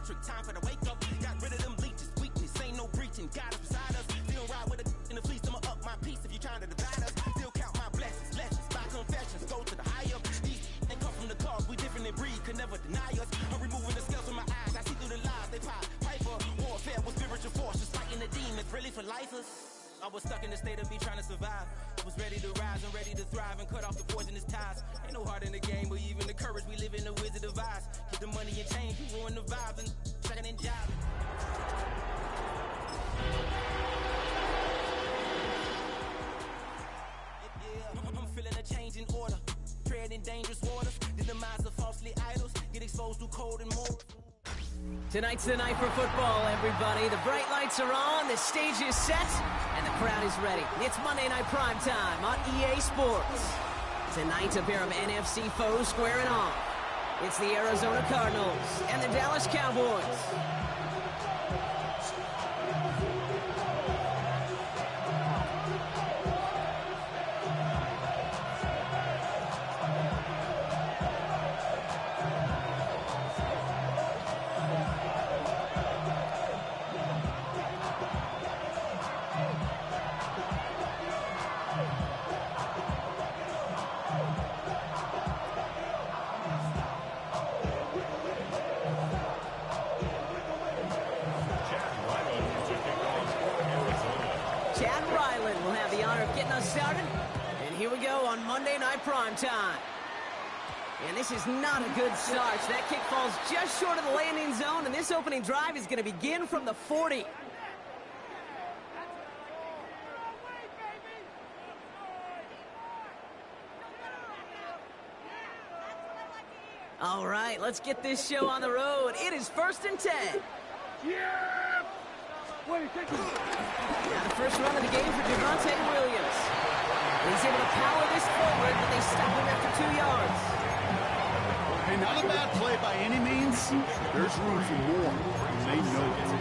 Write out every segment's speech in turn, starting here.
electric, time for the wake up. Got rid of them leeches, weakness, ain't no breaching. God is beside us. Still ride with a in the fleece, I'ma up my piece if you trying to divide us. Still count my blessings, lessons, by confessions, go to the higher. These ain't come from the cause, we different in breed, could never deny us. I'm removing the scales from my eyes, I see through the lies they pop. Piper, warfare with spiritual forces, fighting the demons, really for lifers. I was stuck in the state of me trying to survive. I was ready to rise and ready to thrive and cut off the poisonous ties. Ain't no heart in the game, but even the courage we live in the Wizard of Oz. Get the money and change, we ruin the vibes and checking in jobs. I'm feeling a change in order, treading dangerous waters. The demise of falsely idols, get exposed to cold and more. Tonight's the night for football, everybody. The bright lights are on, the stage is set, and the crowd is ready. It's Monday Night Primetime on EA Sports. Tonight, a pair of NFC foes squaring off. It's the Arizona Cardinals and the Dallas Cowboys. Started, and here we go on Monday Night Primetime. And this is not a good start. That kick falls just short of the landing zone, and this opening drive is going to begin from the 40. All right, let's get this show on the road. It is 1st and 10. Yeah! Now the first run of the game for Javonte Williams. He's able to power this forward, but they stop him after 2 yards. Hey, not a bad play by any means. There's room for more, and they know it.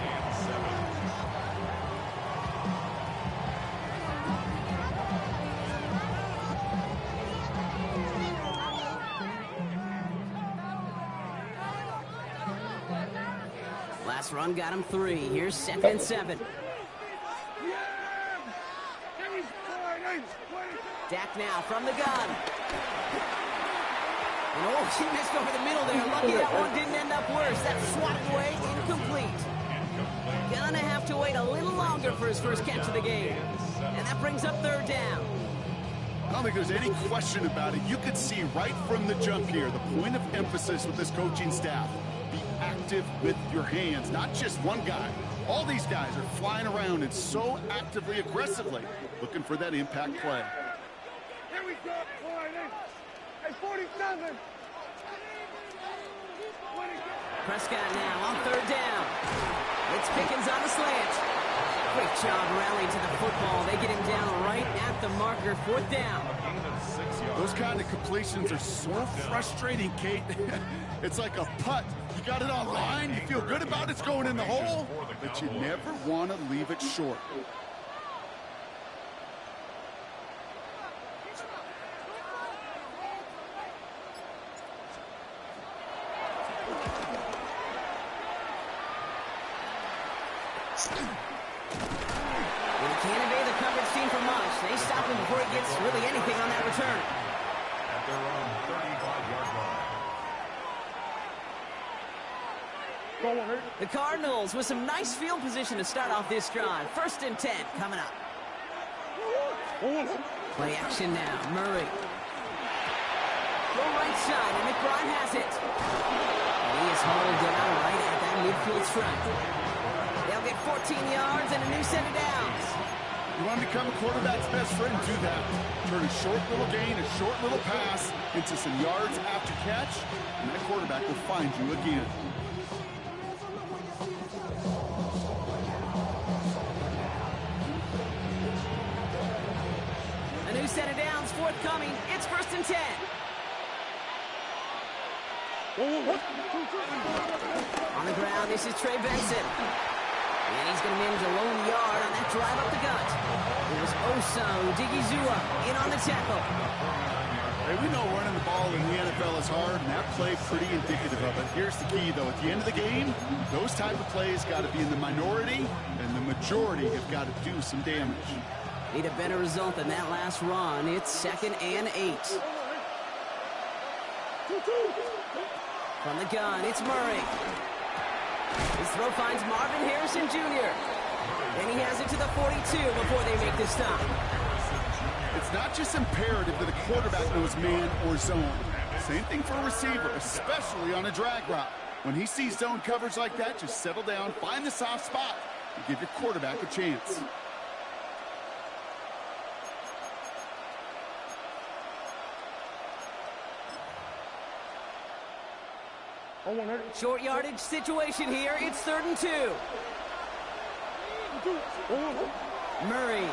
Last run got him 3. Here's 2nd and 7. Dak now from the gun. And oh, he missed over the middle there. Lucky that one didn't end up worse. That's swatted away, incomplete. Gonna have to wait a little longer for his first catch of the game. And that brings up 3rd down. I don't think there's any question about it. You could see right from the jump here, the point of emphasis with this coaching staff. Be active with your hands, not just one guy. All these guys are flying around and so actively, aggressively, looking for that impact play. Here we go, hey, 47. Prescott now on 3rd down. It's Pickens on the slant. Great job rallying to the football. They get him down right at the marker, 4th down. Those kind of completions are so frustrating, Kate. It's like a putt. You got it on line, you feel good about it's going in the hole, but you never want to leave it short. Well, he can't evade the coverage team for much. They stop him before he gets really anything on that return. At their own 35-yard line. The Cardinals with some nice field position to start off this drive. 1st and 10 coming up. Play action now. Murray. Go right side, and McBride has it. And he is hauled down right at that midfield stripe. They'll get 14 yards and a new set of downs. You want to become a quarterback's best friend, do that. Turn a short little gain, a short little pass into some yards after catch, and that quarterback will find you again. A new set of downs forthcoming. It's 1st and 10. On the ground, this is Trey Benson. And he's going to manage a lone yard on that drive up the gut. It was Osa Odigizua in on the tackle. Hey, we know running the ball in the NFL is hard, and that play pretty indicative of it. Here's the key, though. At the end of the game, those type of plays got to be in the minority, and the majority have got to do some damage. Need a better result than that last run. It's 2nd and 8. From the gun, it's Murray. His throw finds Marvin Harrison Jr. And he has it to the 42 before they make the stop. It's not just imperative that a quarterback knows man or zone. Same thing for a receiver, especially on a drag route. When he sees zone coverage like that, just settle down, find the soft spot, and give your quarterback a chance. Short yardage situation here. It's 3rd and 2. Murray.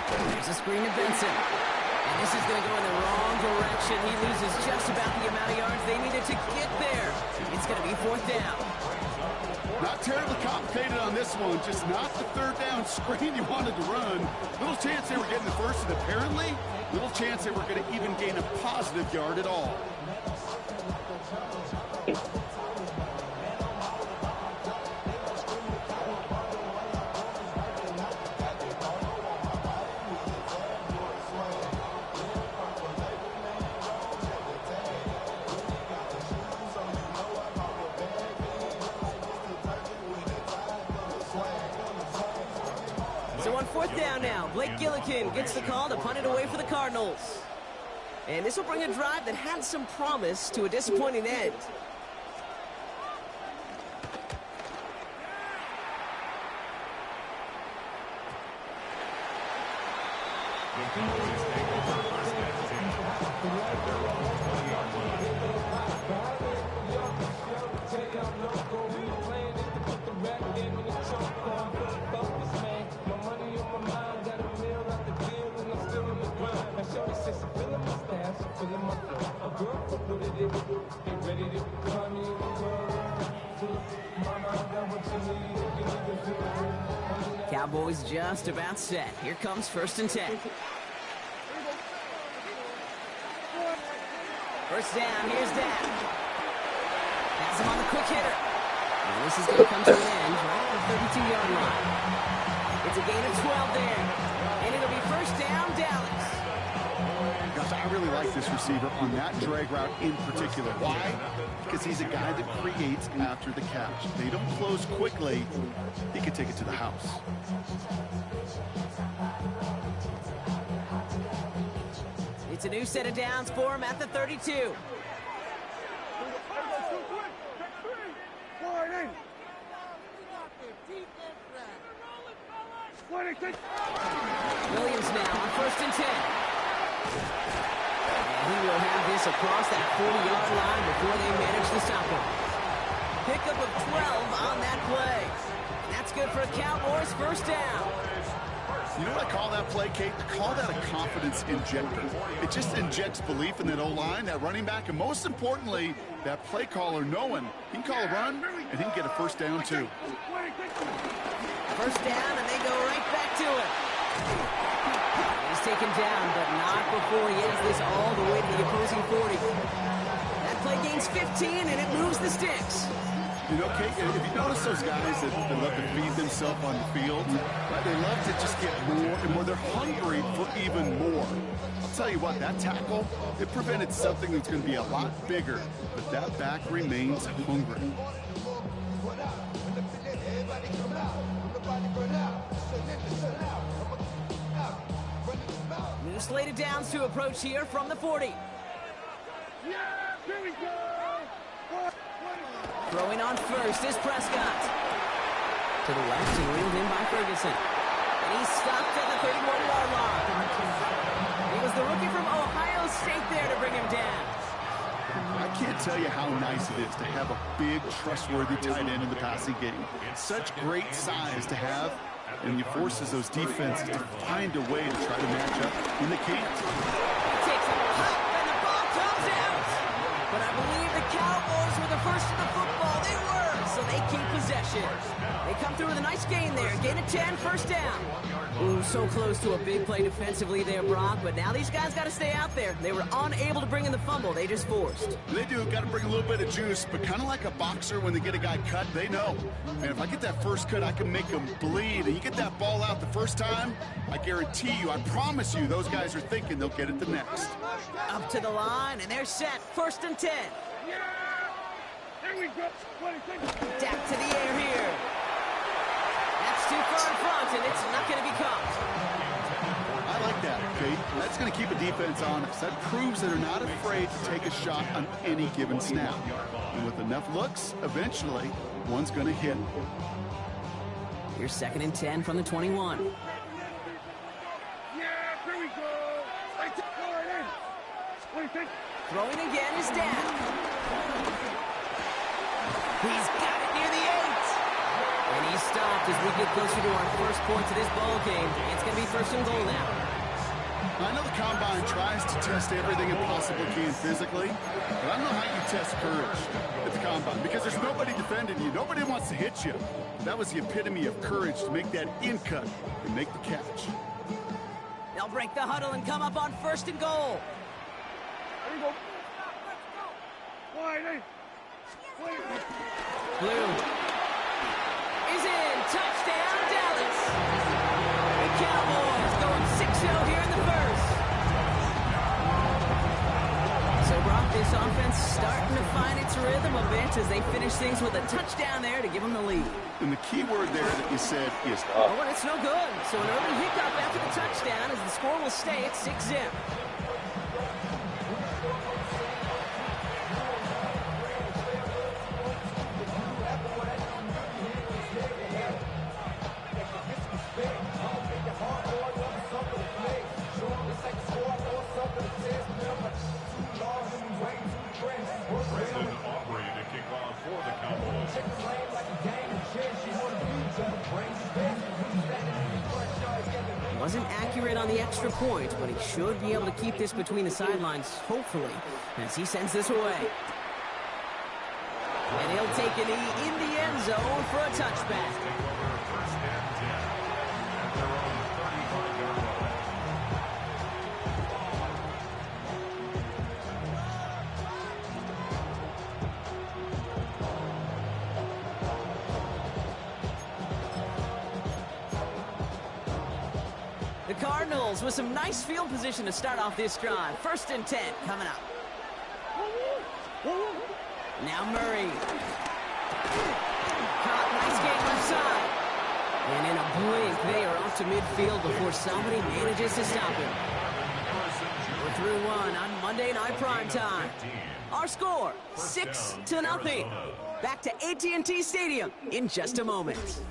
There's a screen to Benson. And this is going to go in the wrong direction. He loses just about the amount of yards they needed to get there. It's going to be 4th down. Not terribly complicated on this one. Just not the 3rd down screen you wanted to run. Little chance they were getting the first, and apparently, little chance they were going to even gain a positive yard at all. So on 4th down now, Blake Gillikin gets the call to punt it away for the Cardinals. And this will bring a drive that had some promise to a disappointing end. Cowboys just about set. Here comes 1st and 10. First down, here's Dak. Has him on the quick hitter. And this is going to come to an end right at the 32-yard line. It's a gain of 12 there. And it'll be 1st down, Dallas. Gosh, I really like this receiver on that drag route in particular. Why? Because he's a guy that creates after the catch. They don't close quickly. He can take it to the house. It's a new set of downs for him at the 32. Williams now on 1st and 10. And he will have this across that 40-yard line before they manage to stop him. Pickup of 12 on that play. And that's good for a Cowboys 1st down. You know what I call that play, Kate? I call that a confidence injector. It just injects belief in that O-line, that running back, and most importantly, that play caller knowing he can call a run and he can get a 1st down too. 1st down, and they go right back to it. He's taken down, but not before he has this all the way to the opposing 40. That play gains 15, and it moves the sticks. You know, Kate, if you notice those guys that love to feed themselves on the field, right, they love to just get more and more. They're hungry for even more. I'll tell you what, that tackle, it prevented something that's going to be a lot bigger, but that back remains hungry. New slated downs to approach here from the 40. Yeah, here we go. Throwing on first is Prescott. To the left and reeled in by Ferguson. And he's stopped at the 31-yard line. It was the rookie from Ohio State there to bring him down. I can't tell you how nice it is to have a big, trustworthy tight end in the passing game. Such great size to have, and it forces those defenses to find a way to try to match up when they can't. Takes a hop, and the ball comes out. But I believe the Cowboys were the first to the football. They were, so they keep possession. possession. They come through with a nice gain there. Gain of 10, first down. Ooh, so close to a big play defensively there, Brock. But now these guys got to stay out there. They were unable to bring in the fumble. They just forced. They do. Got to bring a little bit of juice. But kind of like a boxer when they get a guy cut, they know. Man, if I get that first cut, I can make him bleed. And you get that ball out the first time, I guarantee you, I promise you, those guys are thinking they'll get it the next. Up to the line, and they're set. First and 10. Yeah! Here we go. 26. Back to the air here. That's too far in front, and it's not going to be caught. I like that, okay? That's going to keep a defense honest. That proves that they're not afraid to take a shot on any given snap. And with enough looks, eventually, one's going to hit. Here's second and 10 from the 21. Yeah, here we go. Right in. 26. Throwing again is down. He's got it near the 8. And he's stopped as we get closer to our first point to this ball game. It's going to be first and goal now. I know the Combine tries to test everything it possibly can physically, but I don't know how you test courage at the Combine because there's nobody defending you. Nobody wants to hit you. That was the epitome of courage to make that in cut and make the catch. They'll break the huddle and come up on first and goal. Here we go. Wide in. Blue is in. Touchdown, Dallas. The Cowboys going 6-0 here in the first. So, Brock, this offense starting to find its rhythm a bit as they finish things with a touchdown there to give them the lead. And the key word there that you said is Oh, and it's no good. So an early hiccup after the touchdown as the score will stay at 6-0. Wasn't accurate on the extra point, but he should be able to keep this between the sidelines, hopefully, as he sends this away. And he'll take a knee in the end zone for a touchback. The Cardinals with some nice field position to start off this drive. First and 10 coming up. Now Murray. Caught, nice game left side. And in a blink, they are off to midfield before somebody manages to stop him. We're through one on Monday Night Primetime. Our score, 6-0. Back to AT&T Stadium in just a moment.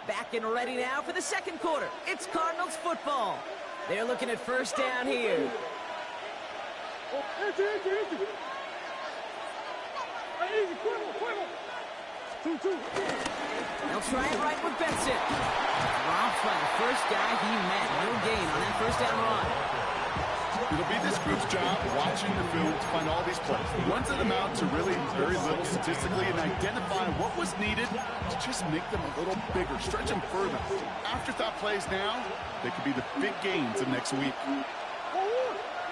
Back and ready now for the second quarter. It's Cardinals football. They're looking at first down here. They'll try it right with Benson. Dropped by the first guy he met. No gain on that first down run. It'll be this group's job watching the film to find all these plays. The ones that amount to really very little statistically and identify what was needed to just make them a little bigger, stretch them further. Afterthought plays now, they could be the big gains of next week.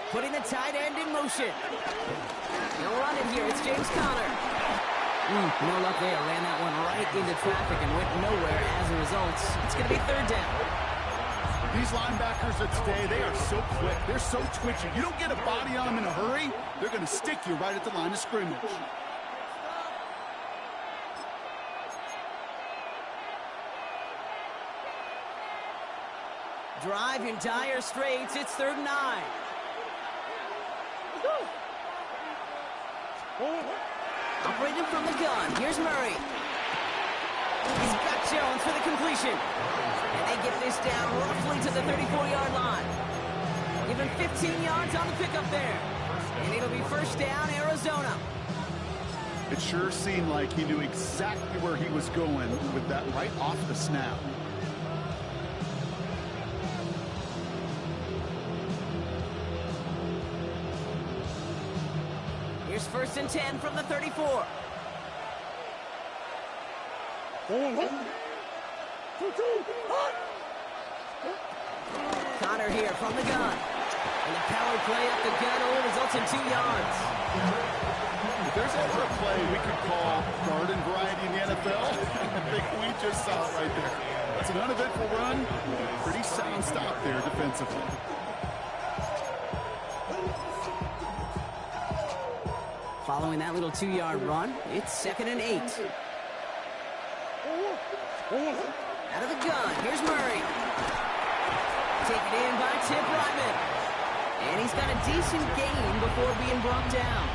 Putting the tight end in motion. They'll run it here. It's James Conner. No luck there. Ran that one right into traffic and went nowhere as a result. It's going to be third down. These linebackers of today, they are so quick. They're so twitchy. You don't get a body on them in a hurry, they're going to stick you right at the line of scrimmage. Drive in dire straits. It's 3rd and 9. Operating from the gun. Here's Murray. He's got Jones for the completion. And they get this down roughly to the 34-yard line. Even 15 yards on the pickup there. And it'll be first down, Arizona. It sure seemed like he knew exactly where he was going with that right off the snap. Here's first and 10 from the 34. Connor here from the gun. And the power play up the gut only results in 2 yards. If there's ever a play we could call garden variety in the NFL, I think we just saw it right there. That's an uneventful run. Pretty sound stop there defensively. Following that little 2-yard run, it's 2nd and 8. Out of the gun, here's Murray. Taken in by Tip Ryman. And he's got a decent gain before being brought down.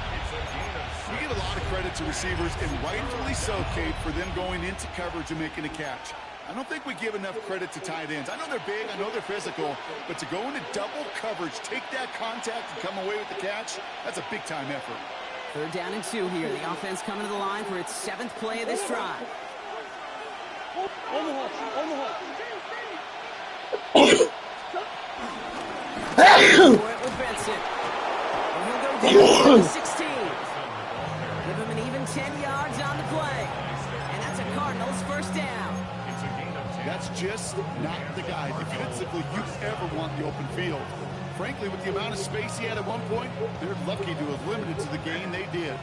We give a lot of credit to receivers, and rightfully so, Kate, for them going into coverage and making a catch. I don't think we give enough credit to tight ends. I know they're big, I know they're physical, but to go into double coverage, take that contact, and come away with the catch, that's a big-time effort. 3rd down and 2 here. The offense coming to the line for its 7th play of this drive. For it with Benson. And he'll go down to the 16. Give him an even 10 yards on the play. And that's a Cardinals first down. That's just not the guy defensively you ever want the open field. Frankly, with the amount of space he had at one point, they're lucky to have limited to the gain they did.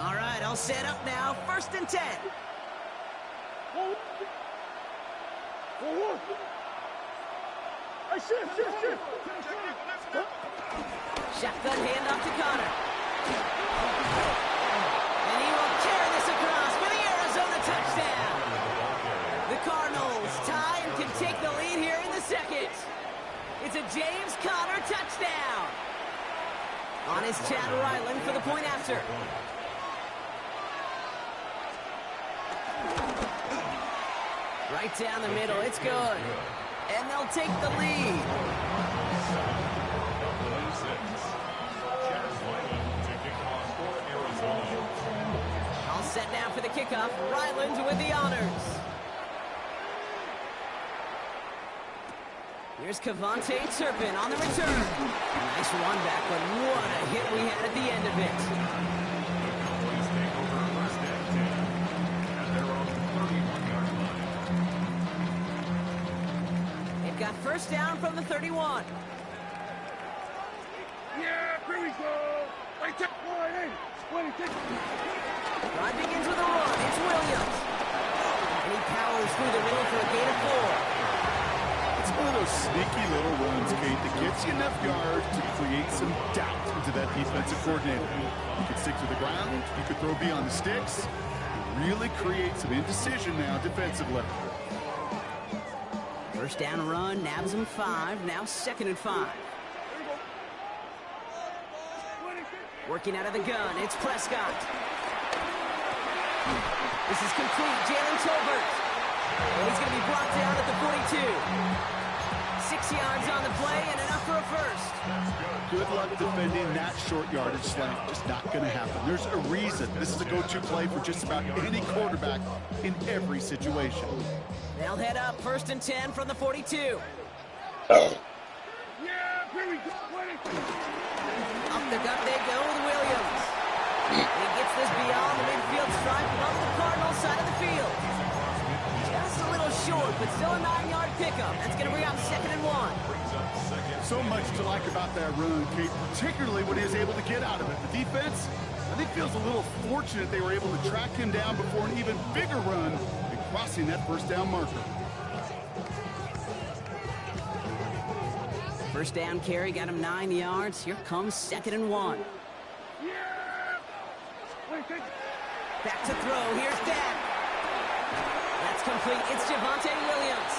All right, I'll set up now. 1st and 10. Shotgun handoff to Connor. And he will carry this across for the Arizona touchdown. The Cardinals tie and can take the lead here in the 2nd. It's a James Conner touchdown. On his Chad Ryland for the point after. Right down the middle, it's good. And they'll take the lead. All set now for the kickoff. Ryland with the honors. Here's Cavante Turpin on the return. Nice run back, but what a hit we had at the end of it. They've got first down from the 31. Yeah, here we go. Right there. Drive begins with a run. It's Williams. And he powers through the middle for a gain of 4. It's one of those sneaky little runs, Kate, that gets you enough yards to create some doubt into that defensive coordinator. You could stick to the ground, you could throw beyond the sticks, really create some indecision now defensively. First down run, nabs him 5, now 2nd and 5. Working out of the gun, it's Prescott. This is complete, Jalen Tolbert. And he's going to be brought down at the 42. 6 yards on the play and enough for a first. Good luck defending that short yardage slant. Just not going to happen. There's a reason this is a go-to play for just about any quarterback in every situation. They'll head up 1st and 10 from the 42. Yeah, here we go. Up the gut they go with Williams. He gets this beyond the midfield stripe above the Cardinals side of the field. Just a little short, but still a 9-yard pickup. That's going to bring up 2nd and 1. So much to like about that run, Kate, particularly what he was able to get out of it. The defense, I think, feels a little fortunate they were able to track him down before an even bigger run and crossing that first down marker. First down carry got him 9 yards. Here comes 2nd and 1. Back to throw. Here's Dak. That's complete. It's Javonte Williams.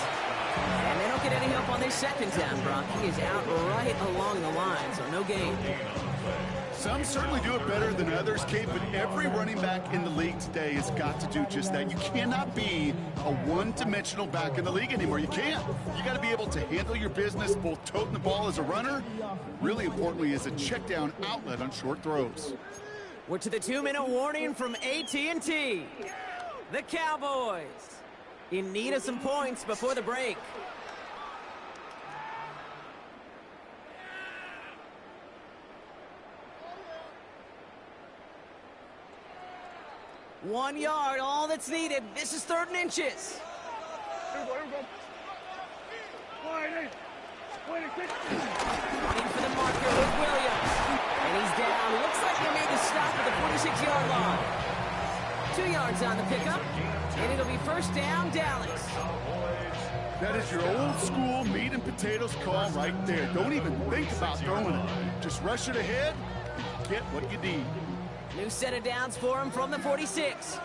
And they don't get any help on their 2nd down, Brock. He is out right along the line, so no gain. Some certainly do it better than others, Kate, but every running back in the league today has got to do just that. You cannot be a one-dimensional back in the league anymore. You can't. You got to be able to handle your business, both toting the ball as a runner, really importantly as a check-down outlet on short throws. We're to the 2-minute warning from AT&T. The Cowboys in need of some points before the break. One yard, all that's needed. This is 3rd and inches. Running for the marker with Williams. And he's down. Looks like they made the stop at the 46-yard line. 2 yards on the pickup. And it'll be 1st down, Dallas. That is your old school meat and potatoes call right there. Don't even think about throwing it. Just rush it ahead and get what you need. New set of downs for him from the 46.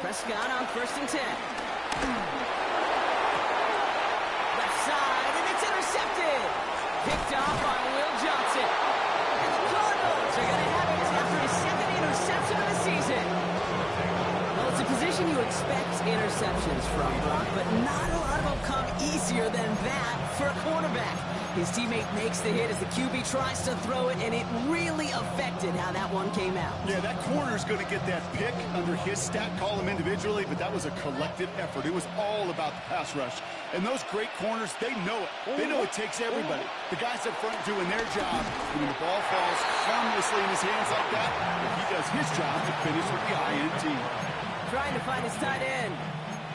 Prescott on 1st and 10. Left side, and it's intercepted. Picked off by Will Johnson. And the Cardinals are going to have it after his 2nd interception of the season. Well, it's a position you expect interceptions from, Brock, but not a lot of them come easier than that for a quarterback. His teammate makes the hit as the QB tries to throw it, and it really affected how that one came out. Yeah, that corner's going to get that pick under his stat column individually, but that was a collective effort. It was all about the pass rush. And those great corners, they know it. They know it takes everybody. The guys up front doing their job. When the ball falls harmlessly in his hands like that, he does his job to finish with the INT. Trying to find his tight end,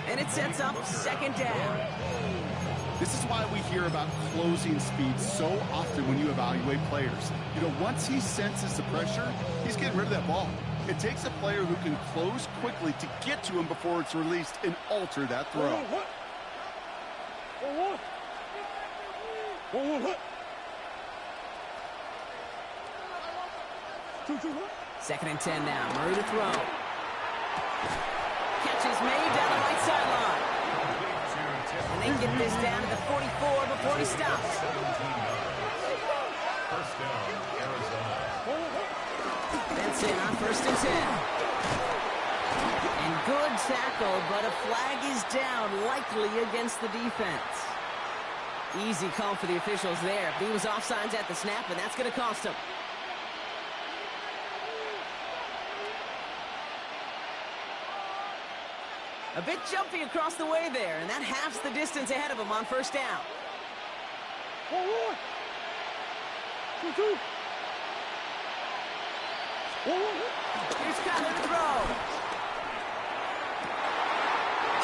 and it sets up 2nd down. This is why we hear about closing speed so often when you evaluate players. You know, once he senses the pressure, he's getting rid of that ball. It takes a player who can close quickly to get to him before it's released and alter that throw. 2nd and 10 now. Murray to throw. Catch is made down the right sideline. And they get this down to the 44 before he stops. 1st down, Arizona. Benson on 1st and 10. And good tackle, but a flag is down, likely against the defense. Easy call for the officials there. He was offsides at the snap, and that's going to cost him. A bit jumpy across the way there, and that halves the distance ahead of him on 1st down. Here's Kyler to throw.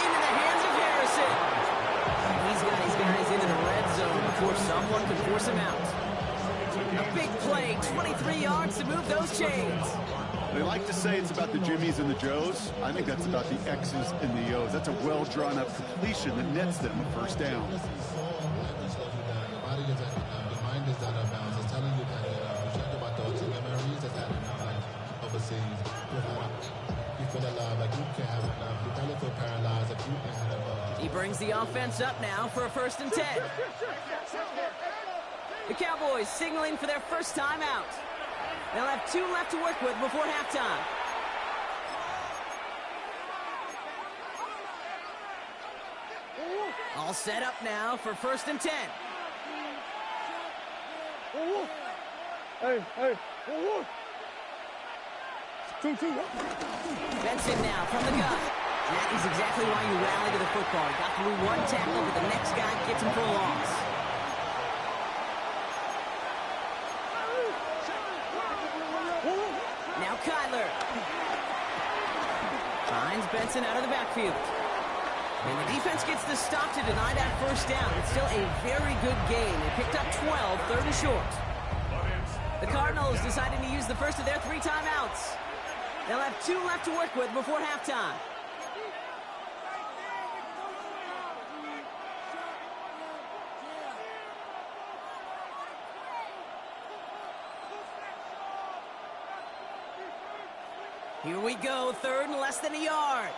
Into the hands of Harrison. He's got his guys into the red zone before someone can force him out. A big play, 23 yards to move those chains. They like to say it's about the Jimmies and the Joes. I think that's about the X's and the O's. That's a well-drawn-up completion that nets them a 1st down. He brings the offense up now for a 1st and 10. The Cowboys signaling for their first time out. They'll have 2 left to work with before halftime. All set up now for 1st and 10. Benson now from the gun. That is exactly why you rally to the football. He got through one tackle, but the next guy gets him for a loss. Now Kyler. Finds Benson out of the backfield. And the defense gets the stop to deny that 1st down. It's still a very good game. They picked up 12, 3rd and short. The Cardinals deciding to use the first of their 3 timeouts. They'll have 2 left to work with before halftime. Here we go, 3rd and less than a yard.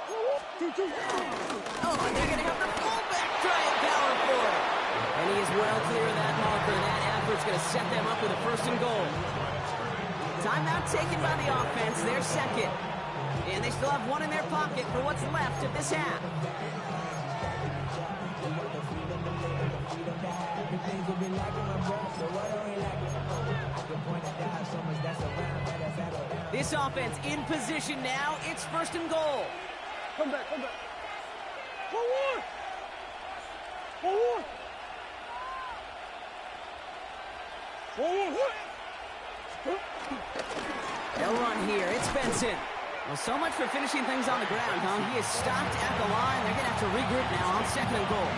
Oh, and they're going to have the fullback try it back. That's going to set them up with a first and goal. Timeout taken by the offense, their second. And they still have one in their pocket for what's left of this half. This offense in position now. It's first and goal. Come back, come back. Forward! Forward! Forward! They'll run here. It's Benson. Well, so much for finishing things on the ground, huh? He is stopped at the line. They're going to have to regroup now on second and goal.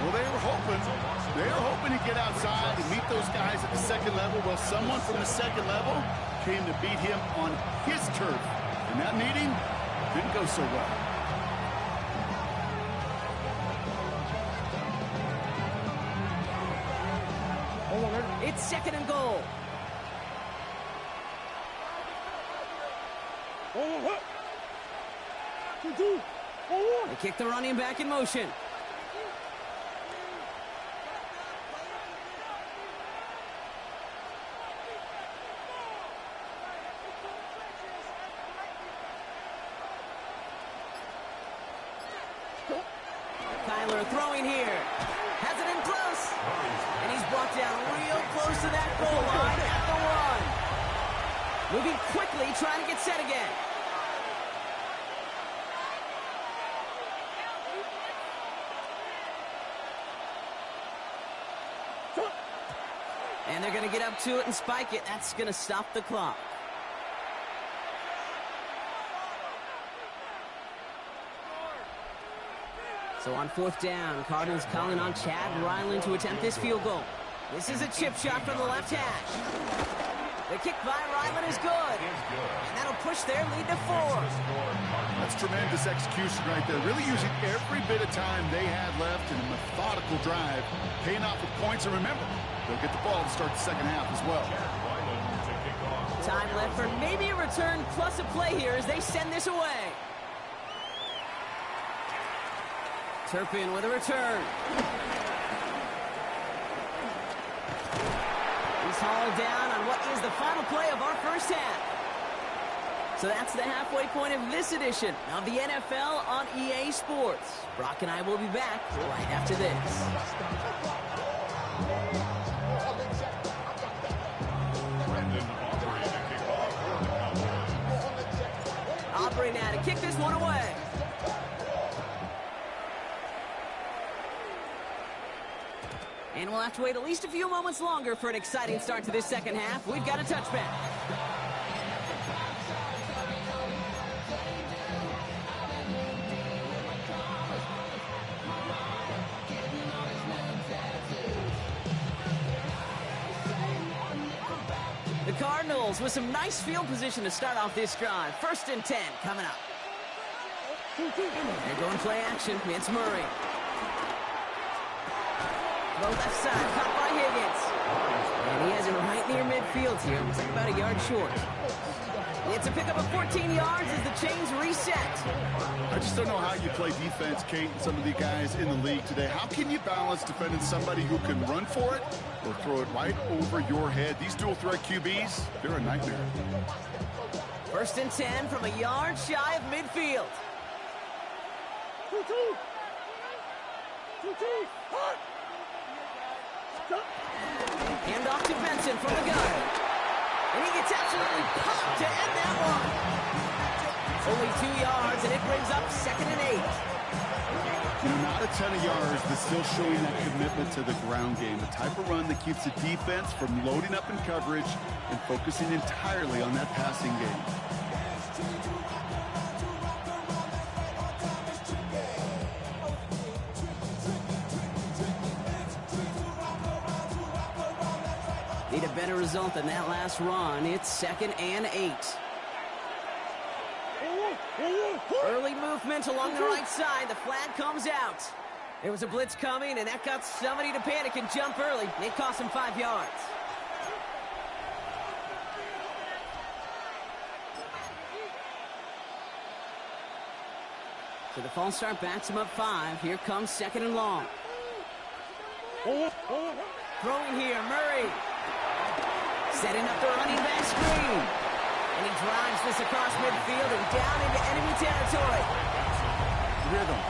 Well, they were hoping to get outside and meet those guys at the second level. Well, someone from the second level came to beat him on his turf. And that meeting didn't go so well. It's second and goal. They kick the running back in motion. Kyler throwing here. Has it in close. And he's brought down real close to that goal line at the 1. Moving quickly, trying to get set again. And they're going to get up to it and spike it. That's going to stop the clock. So on fourth down, Cardinals calling on Chad Ryland to attempt this field goal. This is a chip shot from the left hash. The kick by Ryland is good. And that'll push their lead to 4. That's tremendous execution right there. Really using every bit of time they had left in a methodical drive. Paying off with points. And remember, they'll get the ball to start the second half as well. Time left for maybe a return plus a play here as they send this away. Turpin with a return. He's hauled down on what is the final play of our first half. So that's the halfway point of this edition of the NFL on EA Sports. Brock and I will be back right after this. Aubrey now to kick this one away. And we'll have to wait at least a few moments longer for an exciting start to this second half. We've got a touchback. The Cardinals with some nice field position to start off this drive. 1st and 10 coming up. They're going play action. It's Murray. The left side, caught by Higgins. And he has it right near midfield here. Looks like about a yard short. It's a pickup of 14 yards as the chains reset. I just don't know how you play defense, Kate, and some of the guys in the league today. How can you balance defending somebody who can run for it or throw it right over your head? These dual threat QBs, they're a nightmare. 1st and 10 from a yard shy of midfield. 2-2. Hot. Hand off to Benson from the gun. And he gets absolutely popped to end that one. Only 2 yards, and it brings up 2nd and 8. You know, not a ton of yards, but still showing that commitment to the ground game. The type of run that keeps the defense from loading up in coverage and focusing entirely on that passing game. Need a better result than that last run. It's 2nd and 8. Early movement along the right side. The flag comes out. There was a blitz coming, and that got somebody to panic and jump early. It cost him 5 yards. So the false start backs him up 5. Here comes 2nd and long. Throwing here, Murray. Setting up the running back screen. And he drives this across midfield and down into enemy territory. Rhythm.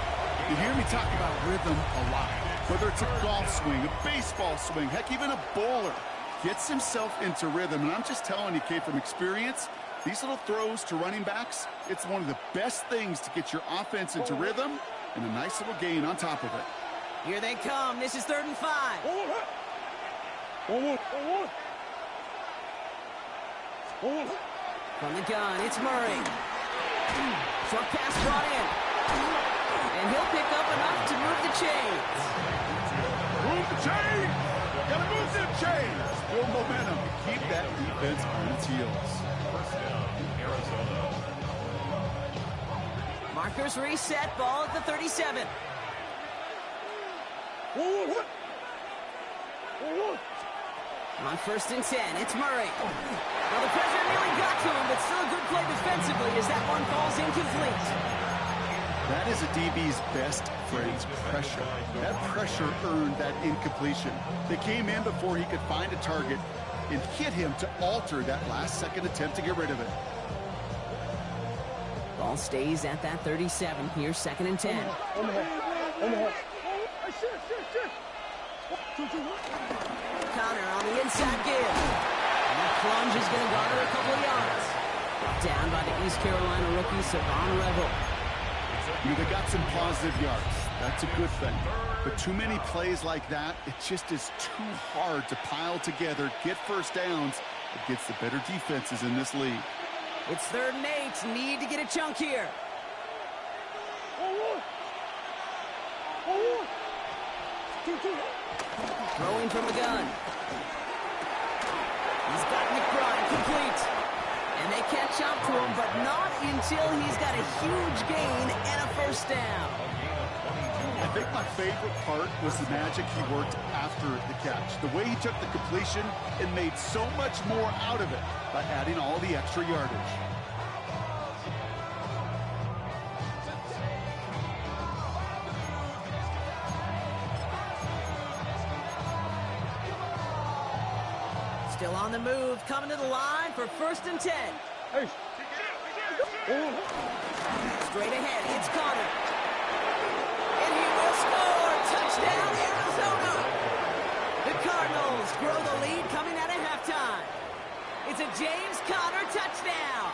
You hear me talk about rhythm a lot. Whether it's a golf swing, a baseball swing, heck, even a bowler. Gets himself into rhythm. And I'm just telling you, Kate, from experience, these little throws to running backs, it's one of the best things to get your offense into rhythm and a nice little gain on top of it. Here they come. This is 3rd and 5. From the gun, it's Murray. Short pass brought in. And he'll pick up enough to move the chains. Move the chains! Gotta move the chains! Build momentum to keep that defense on its heels. First down, Arizona. Markers reset, ball at the 37. On 1st and 10, it's Murray. Well, the pressure nearly got to him, but still a good play defensively as that one falls incomplete. That is a DB's best phrase, pressure. That pressure earned that incompletion. They came in before he could find a target and hit him to alter that last-second attempt to get rid of it. Ball stays at that 37. Here's 2nd and 10. Connor on the inside give. And that plunge is going to garner a couple of yards. Down by the East Carolina rookie, Savon Revel. They got some positive yards. That's a good thing. But too many plays like that, it just is too hard to pile together, get first downs against the better defenses in this league. It's 3rd and 8. Need to get a chunk here. Throwing from the gun. He's got McBride complete. And they catch up to him, but not until he's got a huge gain and a first down. I think my favorite part was the magic he worked after the catch. The way he took the completion and made so much more out of it by adding all the extra yardage. Still on the move, coming to the line for 1st and 10. Straight ahead, it's Connor. And he will score! Touchdown, Arizona! The Cardinals grow the lead coming out of halftime. It's a James Conner touchdown.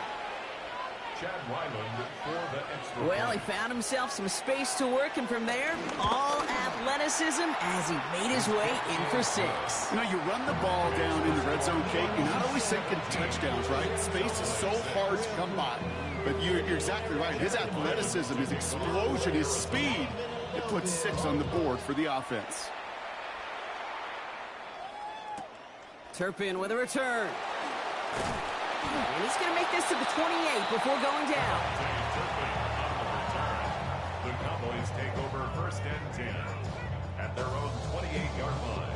Chad Ryland for the extra Well, he point. found himself some space to work, and from there, all athleticism as he made his way in for 6. You know, you run the ball down in the red zone, Kate, you're not always thinking touchdowns, right? Space is so hard to come by. But you're exactly right. His athleticism, his explosion, his speed, it puts 6 on the board for the offense. Turpin with a return. And he's going to make this to the 28 before going down. The Cowboys take over 1st and 10 at their own 28-yard line.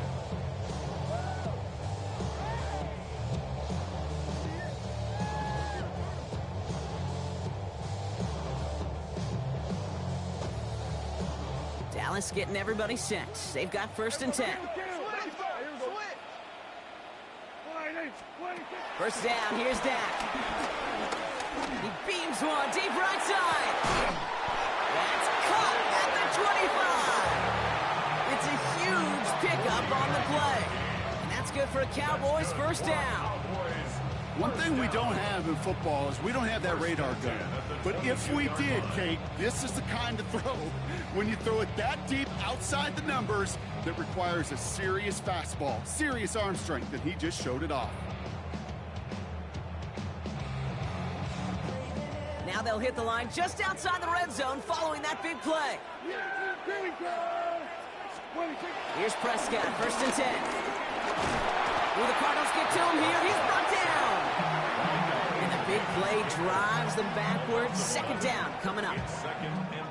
Dallas getting everybody set. They've got 1st and 10. First down, here's Dak. He beams one deep right side. That's caught at the 25. It's a huge pickup on the play. And that's good for a Cowboys 1st down. One thing we don't have in football is we don't have that radar gun. But if we did, Kate, this is the kind of throw, when you throw it that deep outside the numbers, that requires a serious fastball, serious arm strength, and he just showed it off. Now they'll hit the line just outside the red zone following that big play. Here's Prescott, 1st and 10. Will the Cardinals get to him here? He's brought down. And the big play drives them backwards. 2nd down coming up.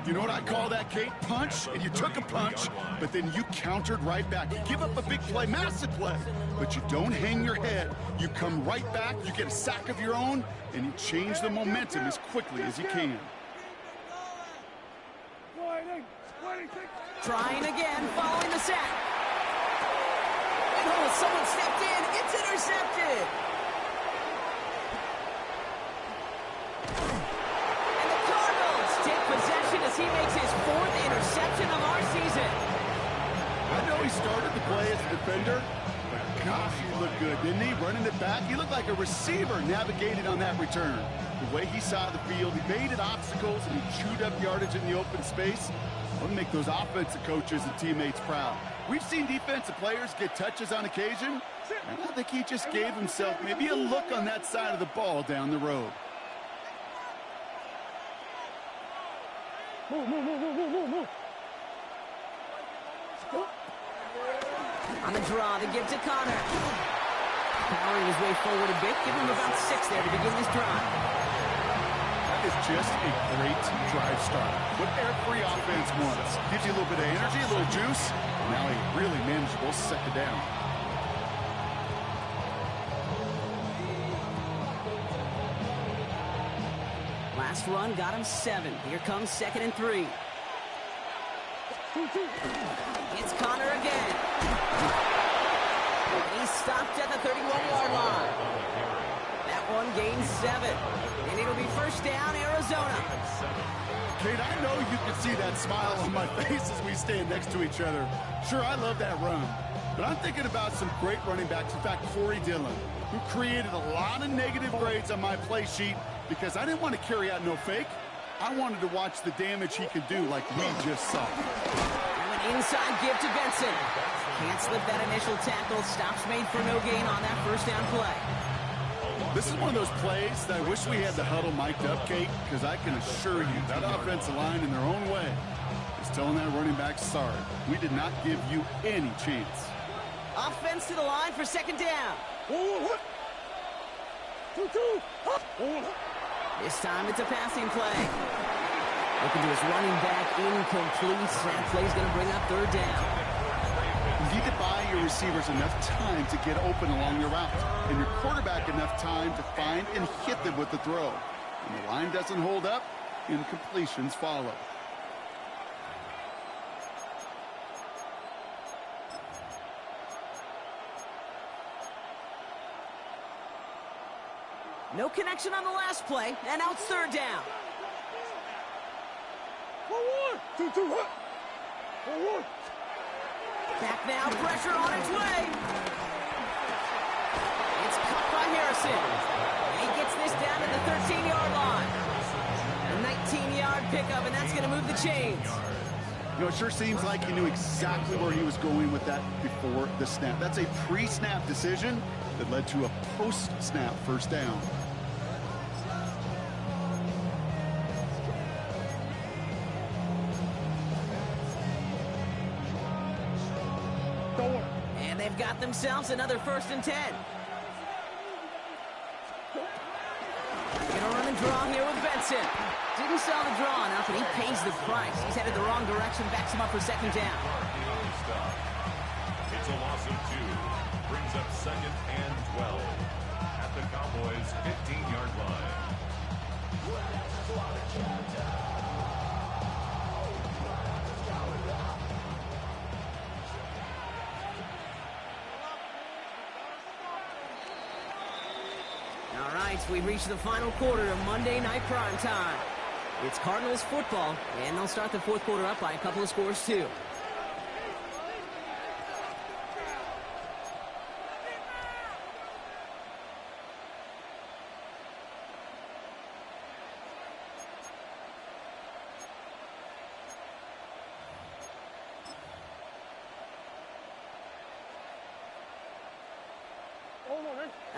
You know what I call that, Kate? Punch, and you took a punch, but then you countered right back. You give up a big play, massive play, but you don't hang your head. You come right back, you get a sack of your own, and you change the momentum as quickly as you can. Trying again, following the sack. right hole. Someone stepped in. It's intercepted. And the Cardinals take possession as he makes his 4th interception of our season. I know he started the play as a defender, but gosh, he looked good, didn't he? Running it back, he looked like a receiver navigated on that return. The way he saw the field, he baited obstacles, and he chewed up yardage in the open space. I'll make those offensive coaches and teammates proud. We've seen defensive players get touches on occasion, and I think he just gave himself maybe a look on that side of the ball down the road. Move. On the draw, the give to Connor. Powering his way forward a bit, give him about 6 there to begin this drive. That is just a great drive start. What every offense wants. Gives you a little bit of energy, a little juice. Now a really manageable second down. Last run got him 7. Here comes 2nd and 3. It's Connor again. And he's stopped at the 31-yard line. That one gains 7. And it'll be first down, Arizona. Kate, I know you can see that smile on my face as we stand next to each other. Sure, I love that run. But I'm thinking about some great running backs. In fact, Corey Dillon, who created a lot of negative grades on my play sheet because I didn't want to carry out no fake. I wanted to watch the damage he could do like we just saw. And an inside give to Benson. Can't slip that initial tackle. Stops made for no gain on that first down play. This is one of those plays that I wish we had the huddle mic'd up, Kate, because I can assure you that offensive line in their own way is telling that running back, sorry, we did not give you any chance. Offense to the line for second down. This time it's a passing play. Looking to his running back, incomplete. That play's going to bring up third down. You need to buy your receivers enough time to get open along your route, and your quarterback enough time to find and hit them with the throw. When the line doesn't hold up, incompletions follow. No connection on the last play, and now it's third down. Back now, pressure on its way. It's caught by Harrison. He gets this down to the 13-yard line. A 19-yard pickup, and that's going to move the chains. You know, it sure seems like he knew exactly where he was going with that before the snap. That's a pre-snap decision that led to a post-snap first down. And they've got themselves another 1st and 10. Gonna run and draw here with Benson. Didn't sell the draw enough, and he pays the price. He's headed the wrong direction, backs him up for second down. It's a loss of 2. Brings up 2nd and 12 at the Cowboys' 15-yard line. All right, we've reached the final quarter of Monday Night Prime Time. It's Cardinals football, and they'll start the fourth quarter up by a couple of scores, too.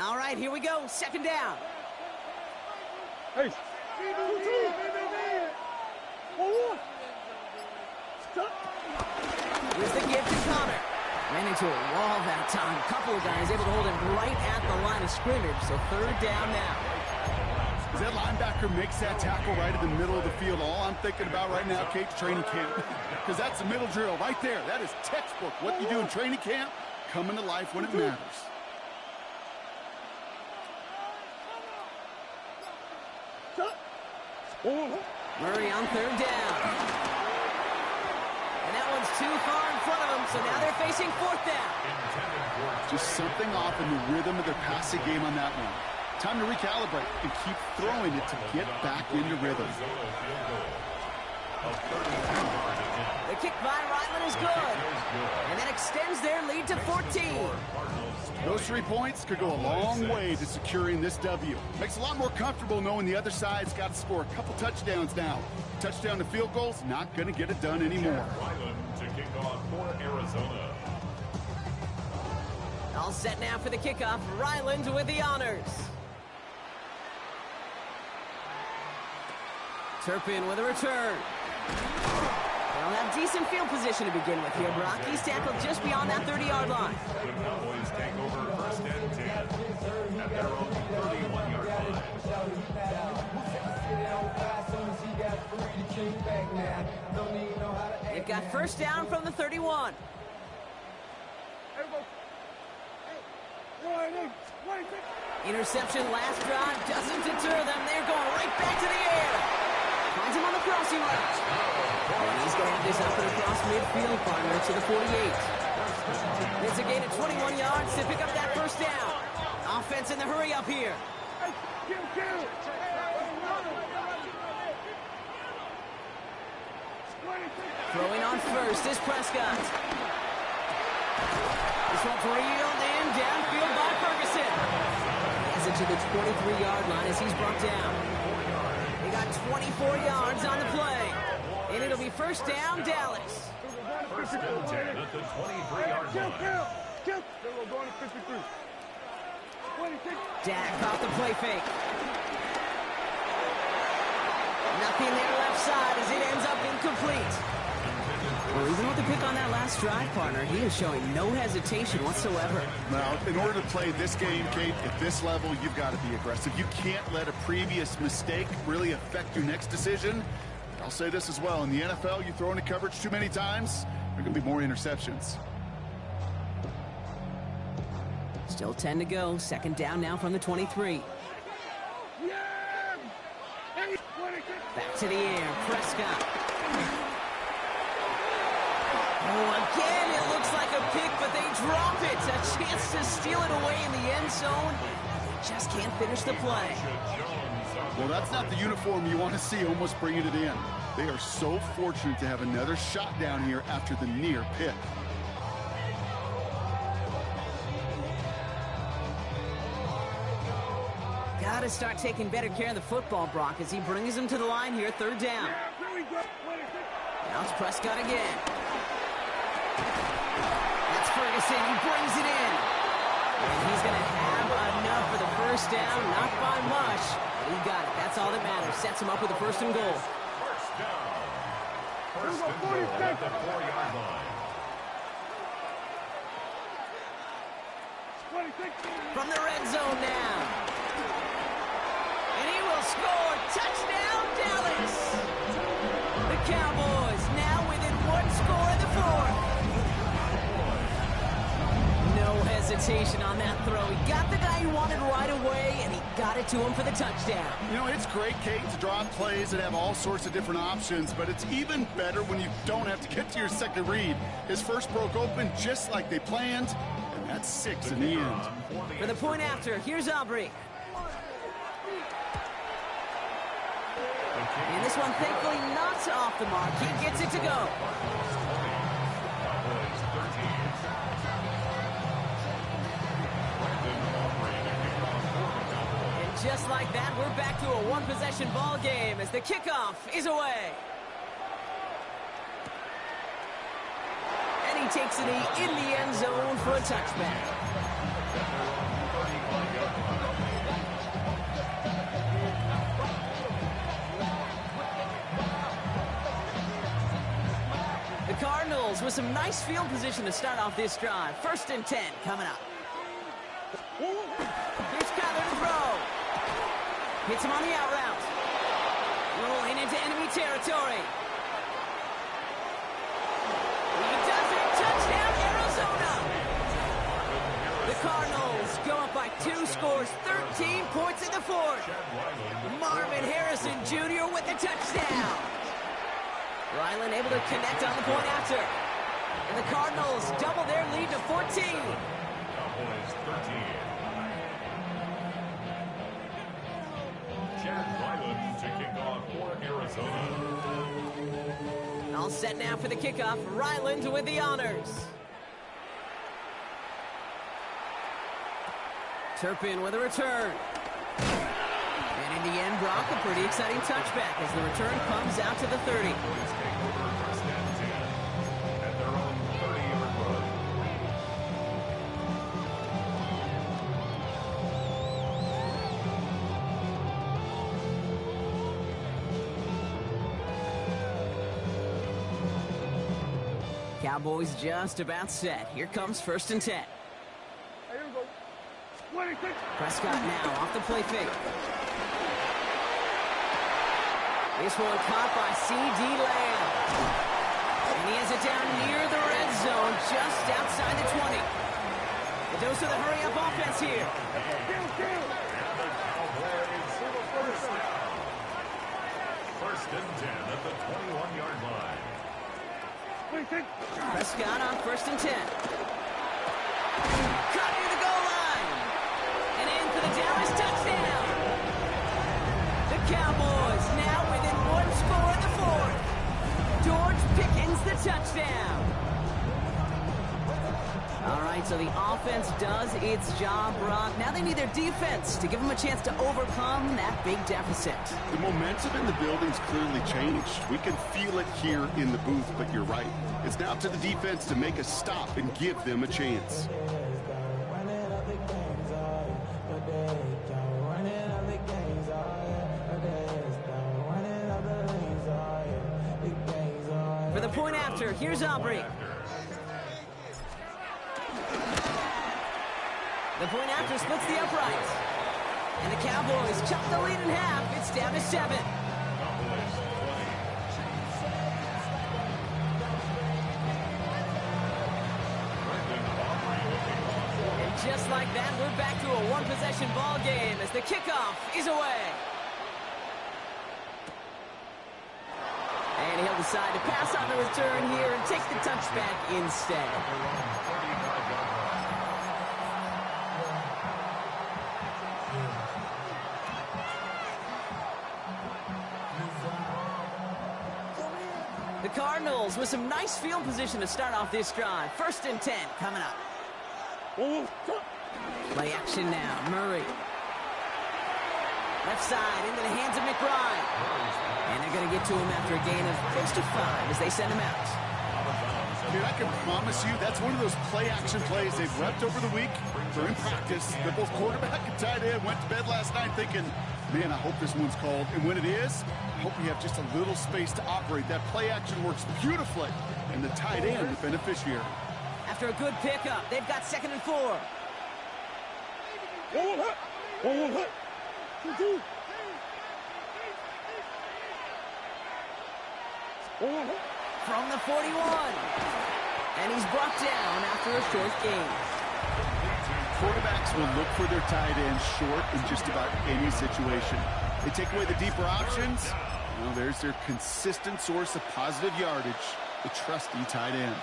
All right, here we go. Second down. Hey. Here's the give to Connor. Ran into a wall that time. A couple of guys able to hold him right at the line of scrimmage. So third down now. As that linebacker makes that tackle right in the middle of the field, all I'm thinking about right now, Kate's training camp. Because that's the middle drill right there. That is textbook. What you do in training camp, coming to life when it matters. Murray on third down. And that one's too far in front of him, So now they're facing fourth down. Just something off in the rhythm of their passing game on that one. Time to recalibrate and keep throwing it to get back into rhythm. The kick by Ryland is good. And that extends their lead to 14. Those 3 points could go a long way to securing this W. Makes it a lot more comfortable knowing the other side's got to score a couple touchdowns now. Touchdown to field goals, not going to get it done anymore. Ryland to kick off for Arizona. All set now for the kickoff. Ryland with the honors. Turpin with a return. They'll have decent field position to begin with here, Brock. He's tackled just beyond that 30-yard line. The Cowboys take over first and 10 at their own 31-yard line. They've got first down from the 31. Interception last drive doesn't deter them. They're going right back to the air. Finds him on the crossing route. And he's going to have this up and across midfield, partner, to the 48. It's a gain of 21 yards to pick up that first down. Offense in the hurry up here. Throwing on first is Prescott. This one's reeled in downfield by Ferguson. He has it to the 23-yard line as he's brought down. They got 24 yards on the play. And it'll be first down, Dallas. First and 10 at the 23-yard line. Dak caught the play fake. Nothing there left side as it ends up incomplete. Well, even with the pick on that last drive, partner, he is showing no hesitation whatsoever. Now, in order to play this game, Kate, at this level, you've got to be aggressive. You can't let a previous mistake really affect your next decision. I'll say this as well. In the NFL, you throw into coverage too many times, there are going to be more interceptions. Still 10 to go. Second down now from the 23. Back to the air. Prescott. Oh, again, it looks like a pick, but they drop it. A chance to steal it away in the end zone. They just can't finish the play. Well, that's not the uniform you want to see almost bringing it in. They are so fortunate to have another shot down here after the near pick. Got to start taking better care of the football, Brock, as he brings him to the line here, third down. Now it's Prescott again. That's Ferguson. He brings it in. And he's going to have enough for the first down. Not by much, but he got it. That's all that matters. Sets him up with the first and goal. First down. First and goal at the 4-yard line. From the red zone now. And he will score. Touchdown, Dallas. The Cowboys now within one score in the fourth. No hesitation on that throw. He got the guy he wanted right away, and he got it to him for the touchdown. You know, it's great, Kate, to draw plays that have all sorts of different options, but it's even better when you don't have to get to your second read. His first broke open just like they planned, and that's 6 in the end. For the point after, here's Aubrey. And this one, thankfully, not off the mark. He gets it to go. And just like that, we're back to a one-possession ball game as the kickoff is away. And he takes it in the end zone for a touchback. The Cardinals with some nice field position to start off this drive. First and 10 coming up. Here's Kyler to throw. Hits him on the out route. Rolling into enemy territory. He does it. Touchdown, Arizona. The Cardinals go up by 2 scores, 13 points in the fourth. Marvin Harrison Jr. with the touchdown. Ryland able to connect on the point after. And the Cardinals double their lead to 14. Cowboys 13. Chad Ryland to kick off for Arizona. All set now for the kickoff. Ryland with the honors. Turpin with a return. And in the end, Brock, a pretty exciting touchback as the return comes out to the 30. Cowboys take over first and 10 at their own 30-yard line. Cowboys just about set. Here comes first and 10. Prescott now off the play fake. This one caught by C.D. Lamb. And he has it down near the red zone, just outside the 20. The dose of the hurry-up offense here. First and 10 at the 21-yard line. Prescott on first and 10. Cut near the goal line. And in for the Dallas touchdown. The Cowboys now within one score in the fourth. George Pickens the touchdown. All right, so the offense does its job, Brock. Now they need their defense to give them a chance to overcome that big deficit. The momentum in the building's clearly changed. We can feel it here in the booth, but you're right. It's now to the defense to make a stop and give them a chance. For the point after, here's Aubrey. The point after splits the uprights. And the Cowboys chop the lead in half. It's down to 7. Cowboys 20. And just like that, we're back to a one-possession ball game as the kickoff is away. And he'll decide to pass on the return here and take the touchback instead. The Cardinals with some nice field position to start off this drive. First and 10 coming up. Play action now. Murray. Left side into the hands of McBride. And they're going to get to him after a gain of close to 5 as they send him out. Dude, I can promise you that's one of those play-action plays they've repped over the week. They're in practice. They're both quarterback and tight end. Went to bed last night thinking, man, I hope this one's called. And when it is, I hope we have just a little space to operate. That play-action works beautifully, and the tight end, the beneficiary. After a good pickup, they've got 2nd and 4. From the 41. And he's brought down after a short gain. Quarterbacks will look for their tight end short in just about any situation. They take away the deeper options. Well, there's their consistent source of positive yardage, the trusty tight end.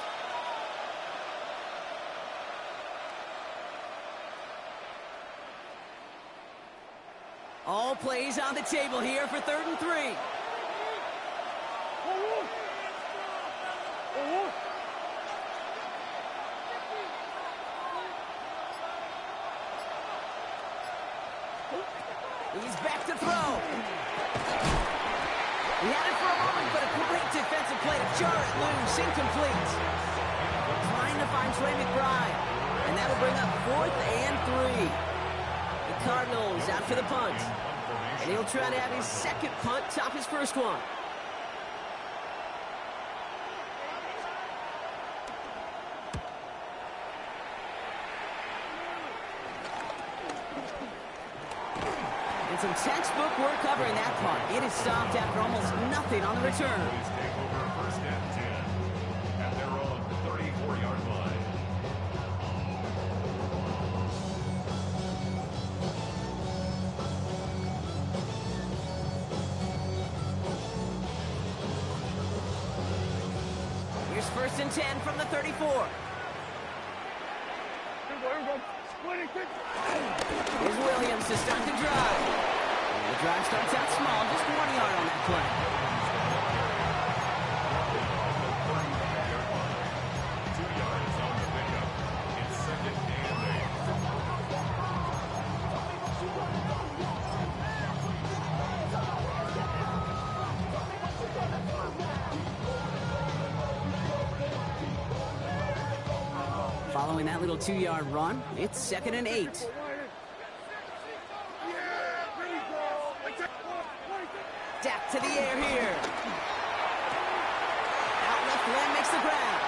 All plays on the table here for 3rd and 3. He's back to throw. He had it for a moment, but a great defensive play to jar it loose, incomplete. Trying to find Trey McBride, and that'll bring up 4th and 3. The Cardinals out for the punt, and he'll try to have his 2nd punt top his 1st one. Some textbook work covering that punt. It is stopped after almost nothing on the return. Cowboys take over first and 10 at their own 34-yard line. Here's first and 10 from the 34. Here's Williams to start the drive. The drive starts out small, just 1 yard on that play. 2 yards on the pickup. It's second and 8. Following that little 2-yard run, it's second and 8. Dak to the air here. Out left, Lamb makes the ground.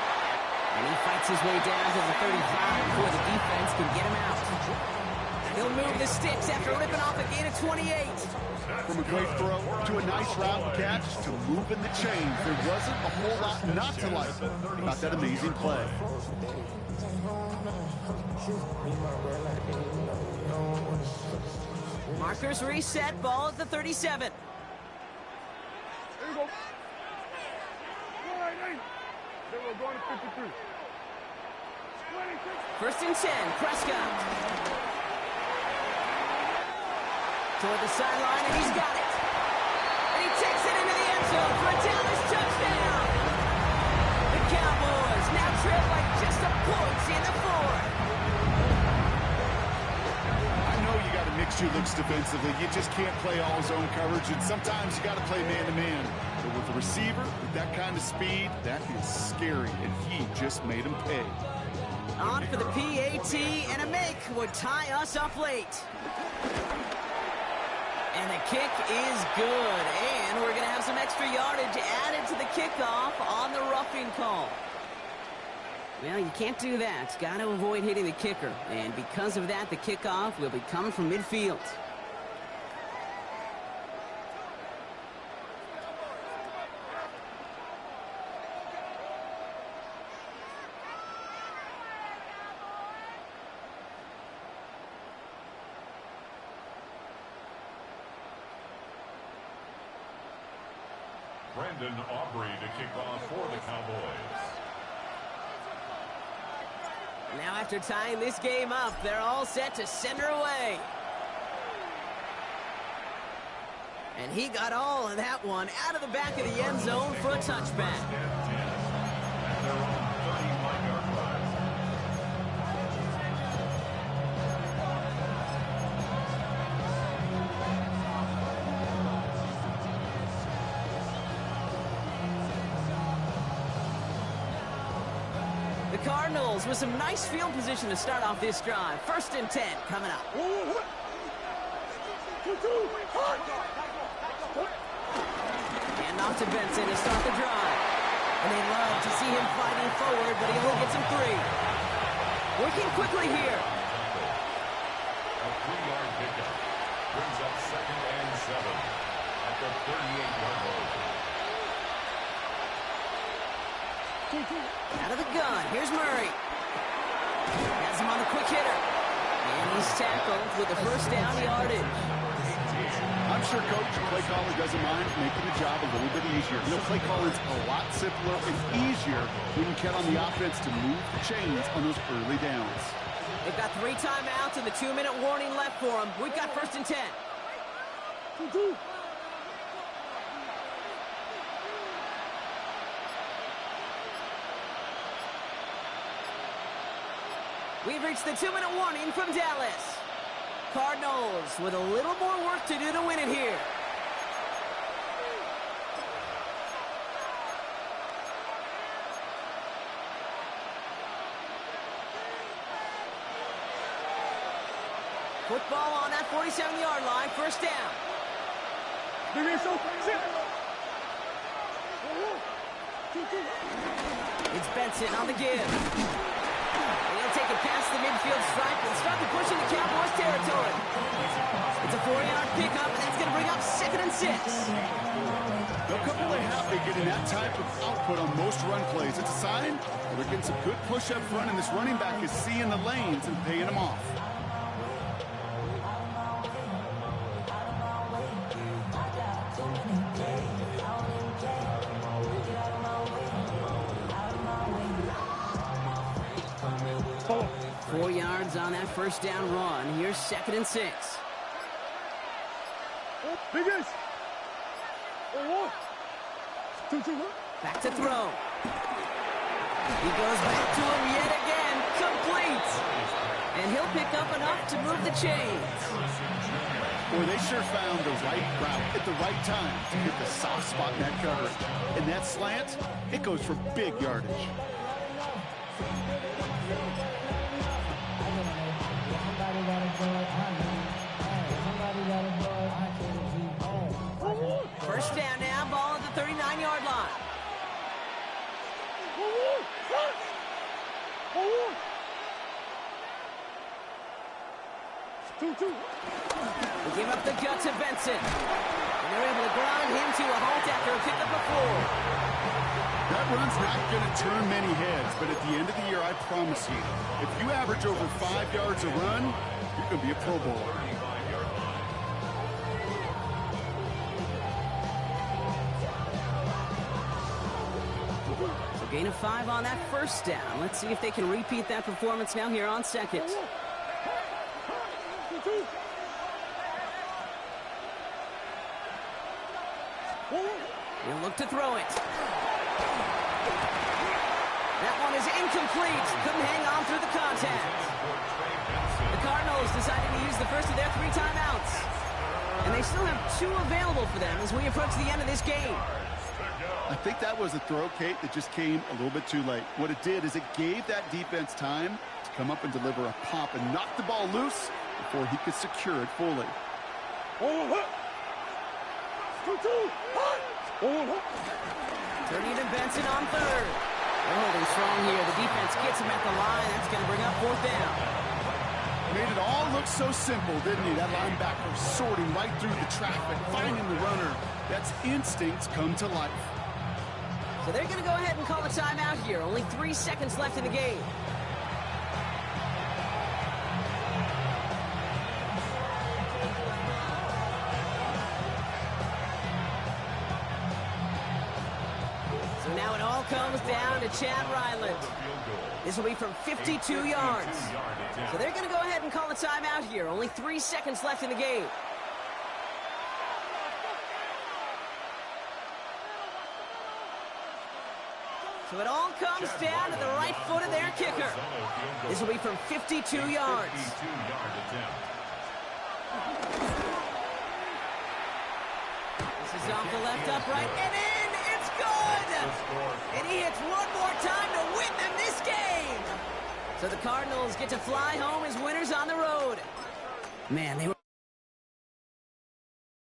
And he fights his way down to the 35 before the defense can get him out. He'll move the sticks after ripping off a gain of 28. From a great throw to a nice route catch to moving the chains, there wasn't a whole lot not to like about that amazing play. Markers reset, ball at the 37. There you go. Then we're going to 53. First and 10, Prescott. Toward the sideline, and he's got it. And he takes it into the end zone for a Dallas touchdown. The Cowboys now trail by just a point in the fourth. I know you got to mix your looks defensively. You just can't play all zone coverage, and sometimes you got to play man-to-man. But with a receiver with that kind of speed, that is scary, and he just made him pay. On for the PAT, and a make would tie us up late. And the kick is good, and we're going to have some extra yardage added to the kickoff on the roughing call. Well, you can't do that. Got to avoid hitting the kicker, and because of that, the kickoff will be coming from midfield. Brandon Aubrey to kick off for the Cowboys. Now after tying this game up, they're all set to send her away. And he got all of that one out of the back of the end zone for a touchback. And they're on 35-yard line. The Cardinals with some nice field position to start off this drive. First and 10 coming up. And off to Benson to start the drive. And they love to see him fighting forward, but he only gets him 3. Working quickly here. A 3-yard pickup brings up second and 7 at the 38-yard line. Out of the gun, here's Murray. Has him on the quick hitter. And he's tackled with the first down yardage. I'm sure Coach and play caller doesn't mind making the job a little bit easier. You know, play calling's a lot simpler and easier when you count on the offense to move the chains on those early downs. They've got 3 timeouts and the 2-minute warning left for them. We've got first and 10. We've reached the 2-minute warning from Dallas. Cardinals with a little more work to do to win it here. Football on that 47-yard line, first down. It's Benson on the give. He'll take it past the midfield stripe and start to push into Cowboys territory. It's a 4-yard pickup, and that's going to bring up second and 6. They'll come away happy getting that type of output on most run plays. It's a sign that they're getting some good push up front, and this running back is seeing the lanes and paying them off. 4 yards on that first down run. Here's 2nd and 6. Biggest. Back to throw. He goes back to him yet again. Complete. And he'll pick up enough to move the chains. Boy, they sure found the right route at the right time to hit the soft spot in that coverage. And that slant, it goes for big yardage. First down now, ball at the 39-yard line. They give up the gut to Benson. And they're able to grind him to a halt after a pick up a 4. That run's not going to turn many heads, but at the end of the year, I promise you, if you average over 5 yards a run, you're going to be a Pro Bowler. So gain of 5 on that first down. Let's see if they can repeat that performance now here on 2nd. He'll look to throw it. That one is incomplete. Couldn't hang on through the contact. The Cardinals deciding to use the first of their 3 timeouts. And they still have 2 available for them as we approach the end of this game. I think that was a throw, Kate, that just came a little bit too late. What it did is it gave that defense time to come up and deliver a pop and knock the ball loose before he could secure it fully. Turning to Benson on 3rd. They're holding strong here. The defense gets him at the line. That's going to bring up 4th down. Made it all look so simple, didn't he? That linebacker sorting right through the traffic, finding the runner. That's instincts come to life. So they're going to go ahead and call a timeout here. Only 3 seconds left in the game. So now it all comes down to Chad Ryland. This will be from 52 yards. So they're going to go ahead and call a timeout here. Only 3 seconds left in the game. So it all comes down to the right foot of their kicker. This will be from 52 yards. This is off the left upright and in. It's good. And he hits one more time to win them this game. So the Cardinals get to fly home as winners on the road. Man, they were